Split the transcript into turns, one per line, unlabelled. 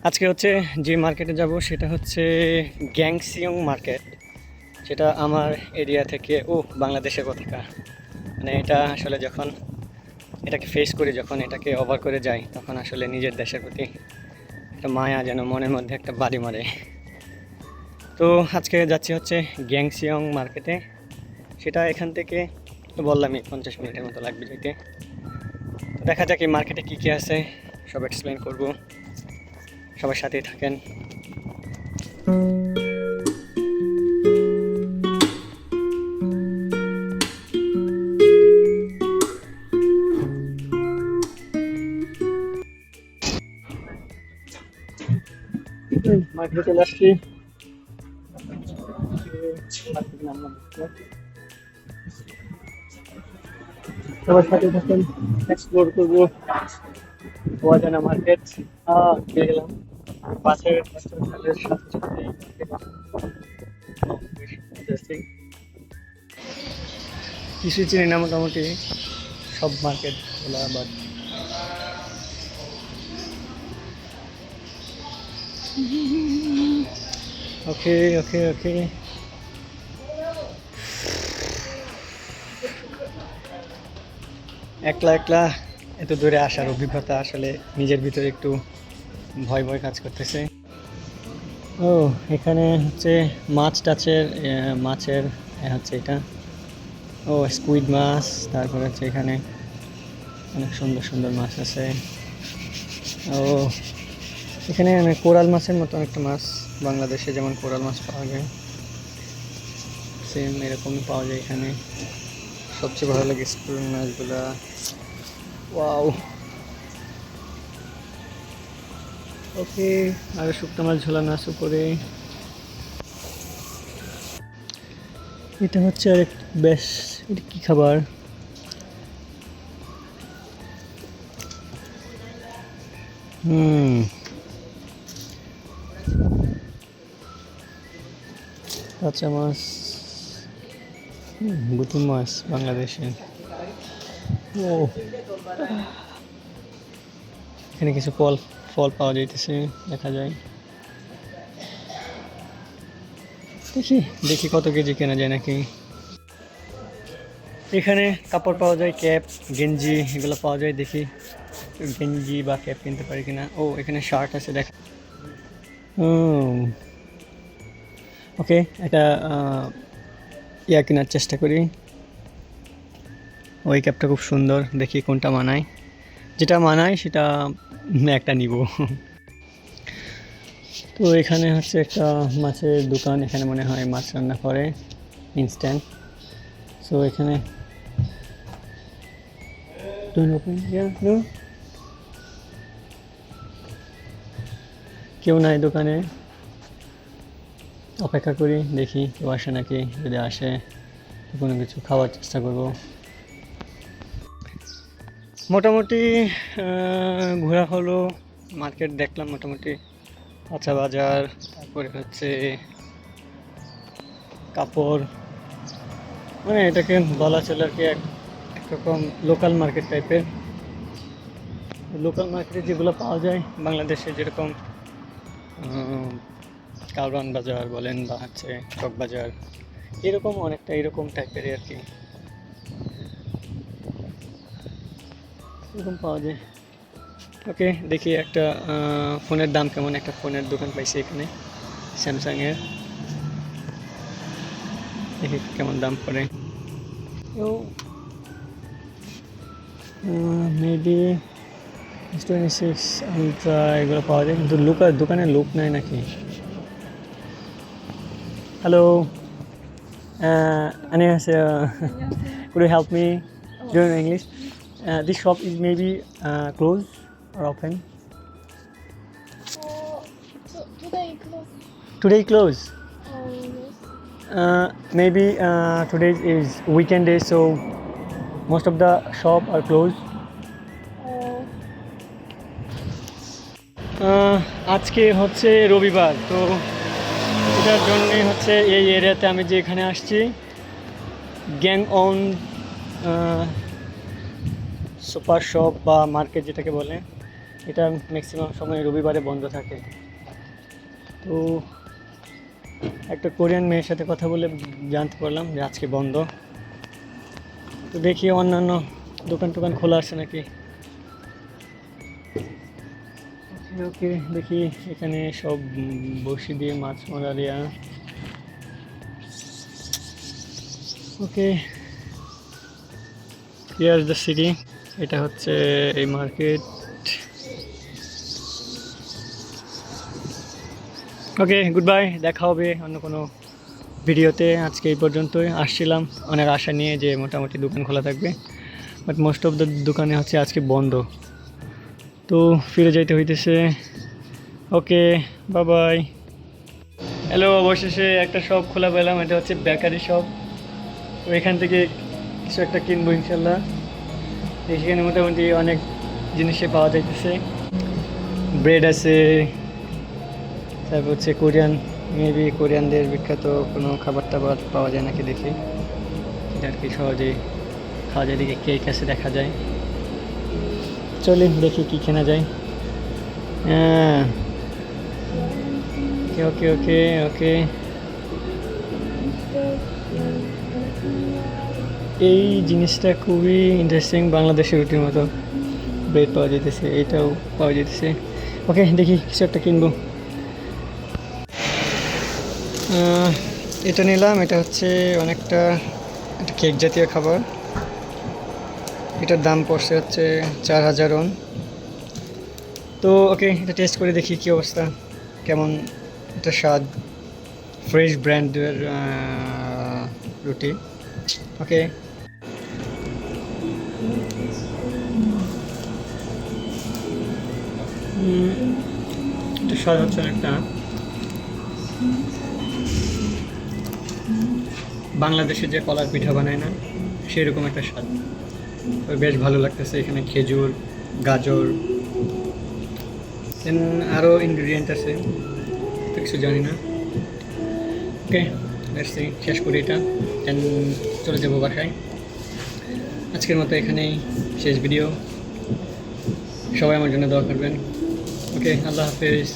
আজকে হচ্ছে যে মার্কেটে যাব সেটা হচ্ছে গ্যাংসিয়ং মার্কেট। সেটা আমার এরিয়া থেকে বাংলাদেশের কোথাকার, মানে এটা আসলে যখন এটাকে ফেস করি, যখন এটাকে ওভার করে যাই, তখন আসলে নিজের দেশের প্রতি একটা মায়া যেন মনের মধ্যে একটা বাড়ি মারে। তো আজকে যাচ্ছি হচ্ছে গ্যাংসিয়ং মার্কেটে। সেটা এখান থেকে তো বললামই 50 মিনিটের মতো লাগবে যেতে। তো দেখা যাক এই মার্কেটে কী কী আছে, সব এক্সপ্লেন করব। সবার সাথেই থাকেন। মার্কেটে চলে আসছি। সবার সাথে থাকেন, এক্সপ্লোর করবো অজানা মার্কেট। পেয়ে গেলাম বাসের সাথে সাথে কিছু চিনি না, মোটামুটি সব মার্কেট খোলা। বাট ওকে ওকে ওকে, একলা একলা এত দূরে আসার অভিজ্ঞতা আসলে নিজের ভিতরে একটু ভয় ভয় কাজ করতেছে। এখানে হচ্ছে মাছ টাচের মাছের হচ্ছে এটা। স্কুইড মাছ, তারপর হচ্ছে এখানে অনেক সুন্দর সুন্দর মাছ আছে। ও এখানে কোরাল মাছের মতো একটা মাছ, বাংলাদেশে যেমন কোরাল মাছ পাওয়া যায় সেম এরকমই পাওয়া যায় এখানে। সবচেয়ে ভালো লাগে স্কুল মাছগুলা। ওয়াও, ওকে। আর শুকনো মাছ ঝোলানো আছে উপরে। এটা হচ্ছে আরেক বেশ, এটা কি খাবার? কাঁচা মাছ, গুটি মাছ বাংলাদেশে। ও এখানে কিছু ফল ফল পাওয়া যাইতেছে, দেখা যায়। দেখি দেখি কত কেজি কেনা যায় নাকি। এখানে কাপড় পাওয়া যায়, ক্যাপ গেঞ্জি এগুলো পাওয়া যায়। দেখি গেঞ্জি বা ক্যাপ কিনতে পারি কিনা। এখানে শার্ট আছে, দেখ। ওকে, একটা ইয়া কেনার চেষ্টা করি। ওই ক্যাপটা খুব সুন্দর, দেখি কোনটা মানায়। যেটা মানায় সেটা একটা নিব। তো এখানে হচ্ছে একটা মাছের দোকান। এখানে মনে হয় মাছ রান্না করে ইনস্ট্যান্ট। সো এখানে কেউ নাই দোকানে, অপেক্ষা করি দেখি কেউ আসে নাকি। যদি আসে কোনো কিছু খাওয়ার চেষ্টা করব। মোটামুটি ঘোরা হলো, মার্কেট দেখলাম মোটামুটি। কাঁচা বাজার, তারপরে হচ্ছে কাপড়, মানে এটাকে বলা চলে আর কি একরকম লোকাল মার্কেট টাইপের। লোকাল মার্কেটে যেগুলো পাওয়া যায় বাংলাদেশে, যেরকম কারওয়ান বাজার বলেন বা হচ্ছে চক বাজার, এরকম অনেকটা এরকম টাইপেরই আর কি, এরকম পাওয়া যায়। ওকে, দেখি একটা ফোনের দাম কেমন। একটা ফোনের দোকান পাইছি এখানে, স্যামসাংয়ের। দেখি কেমন দাম পড়ে। মেবি 26 আলট্রা এগুলো পাওয়া যায়, কিন্তু দোকানে লুক নাই নাকি। Hello, 안녕하세요. Could you help me do in English? This shop is maybe closed or open?
Today close.
Today closed.
Yes.
Maybe today is weekend day, so most of the shop are closed. আজকে হচ্ছে রবিবার, তো এটার জন্যই হচ্ছে এই এরিয়াতে আমি যে এখানে আসছি, গ্যাংওন সুপার শপ বা মার্কেট যেটাকে বলে, এটা ম্যাক্সিমাম সময় রবিবারে বন্ধ থাকে। তো একটা কোরিয়ান মেয়ের সাথে কথা বলে জানতে পারলাম যে আজকে বন্ধ। তো দেখি অন্যান্য দোকান টোকান খোলা আছে নাকি। ওকে ওকে, দেখি এখানে সব বসি দিয়ে মাছ মারা দেয়া। ওকে, হিয়ার দ্য সিটি। এটা হচ্ছে এই মার্কেট। ওকে, গুড বাই, দেখা হবে অন্য কোনো ভিডিওতে। আজকে এই পর্যন্তই। আসছিলাম অনেক আশা নিয়ে যে মোটামুটি দোকান খোলা থাকবে, বাট মোস্ট অফ দ্য দোকানে হচ্ছে আজকে বন্ধ। তো ফিরে যাইতে হইতেছে। ওকে, বাই বাই। হ্যালো, অবশেষে একটা শপ খোলা পেলাম, এটা হচ্ছে বেকারি শপ। তো এখান থেকে কিছু একটা কিনবো ইনশাল্লাহ। এখানে মোটামুটি অনেক জিনিসে পাওয়া যাইতেছে। ব্রেড আছে, তারপর হচ্ছে কোরিয়ান, মেবি কোরিয়ানদের বিখ্যাত কোনো খাবার টাবার পাওয়া যায় নাকি দেখি। এটা আর কি সহজেই খাওয়া যায়। দিকে কেক আছে দেখা যায়। চলে দেখি কি কেনা যায়। হ্যাঁ, ওকে ওকে ওকে ওকে। এই জিনিসটা খুবই ইন্টারেস্টিং, বাংলাদেশের রুটির মতো ব্রেড পাওয়া যেতেছে, এটাও পাওয়া যেতেছে। ওকে, দেখি কিছু একটা কিনবো। এটা নিলাম, এটা হচ্ছে অনেকটা একটা কেক জাতীয় খাবার। এটার দাম পড়ছে হচ্ছে 4000 won। তো ওকে, এটা টেস্ট করে দেখি কী অবস্থা, কেমন এটা স্বাদ। ফ্রেশ ব্র্যান্ডের রুটি। ওকে, এটা স্বাদ হচ্ছে অনেকটা বাংলাদেশে যে কলার পিঠা বানায় না, সেরকম একটা স্বাদ। তো বেশ ভালো লাগতেছে। এখানে খেজুর, গাজর, দেন আরও ইনগ্রিডিয়েন্ট আছে, তো কিছু জানি না। ওকে, লেটস সি, শেষ করি এটা, দেন চলে যাবো বাসায়। আজকের মতো এখানেই শেষ ভিডিও। সবাই আমার জন্য দোয়া করবেন। ওকে, আল্লাহ হাফেজ।